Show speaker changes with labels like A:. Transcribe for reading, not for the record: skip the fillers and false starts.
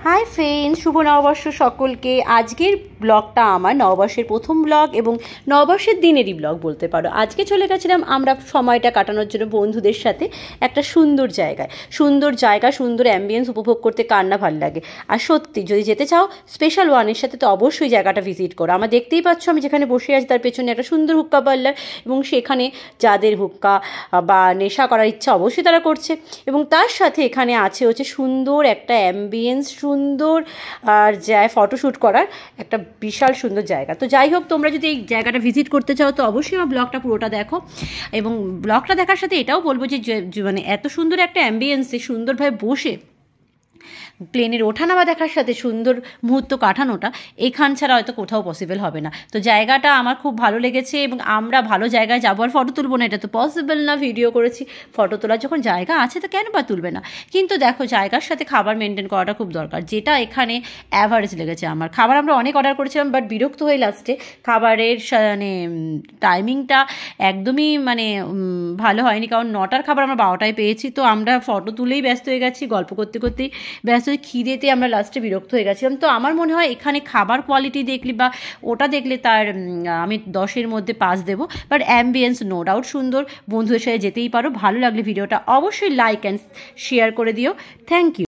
A: Hi friend, শুভ নববর্ষ সকলকে। আজকের ব্লগটা আমার নববর্ষের প্রথম ব্লগ এবং নববর্ষের দিনেরই ব্লগ বলতে পারো। আজকে চলে গেছিলাম আমরা সময়টা কাটানোর জন্য বন্ধুদের সাথে একটা সুন্দর জায়গায়। সুন্দর অ্যাম্বিয়েন্স উপভোগ করতে কার না ভালো লাগে। আর সত্যি যদি যেতে চাও স্পেশাল ওয়ানের সাথে, তো অবশ্যই জায়গাটা ভিজিট করো। আমার দেখতেই পাচ্ছ আমি যেখানে বসে আছি তার পেছনে একটা সুন্দর হুক্কা পার্লার, এবং সেখানে যাদের হুক্কা বা নেশা করার ইচ্ছা অবশ্যই তারা করছে। এবং তার সাথে এখানে হচ্ছে সুন্দর একটা অ্যাম্বিয়েন্স, সুন্দর আর যায় ফটোশ্যুট করার একটা বিশাল সুন্দর জায়গা। তো যাই হোক, তোমরা যদি এই জায়গাটা ভিজিট করতে চাও তো অবশ্যই আমার ব্লগটা পুরোটা দেখো। এবং ব্লগটা দেখার সাথে এটাও বলবো যে মানে এত সুন্দর একটা অ্যাম্বিয়েন্সে সুন্দরভাবে বসে প্লেনের ওঠানামা দেখার সাথে সুন্দর মুহূর্ত কাটানোটা এখান ছাড়া হয়তো কোথাও পসিবল হবে না। তো জায়গাটা আমার খুব ভালো লেগেছে, এবং আমরা ভালো জায়গায় যাবো আর ফটো তুলবো না এটা তো পসিবল না। ভিডিও করেছি, ফটো তোলার যখন জায়গা আছে তো কেন বা তুলবে না। কিন্তু দেখো, জায়গার সাথে খাবার মেনটেন করাটা খুব দরকার, যেটা এখানে অ্যাভারেজ লেগেছে আমার। খাবার আমরা অনেক অর্ডার করেছিলাম, বাট বিরক্ত হয়ে লাস্টে খাবারের মানে টাইমিংটা একদমই মানে ভালো হয়নি, কারণ 9টার খাবার আমরা 12টায় পেয়েছি। তো আমরা ফটো তুলেই ব্যস্ত হয়ে গেছি, গল্প করতে করতেই ব্যস্ত, খিদেতে আমরা লাস্টে বিরক্ত হয়ে গেছিলাম। তো আমার মনে হয় এখানে খাবার কোয়ালিটি দেখলে বা ওটা দেখলে তার আমি 10-এর মধ্যে 5 দেবো। বাট অ্যাম্বিয়েন্স নো ডাউট সুন্দর। বন্ধুদের সাথে যেতেই পারো। ভালো লাগলে ভিডিওটা অবশ্যই লাইক অ্যান্ড শেয়ার করে দিও। Thank you.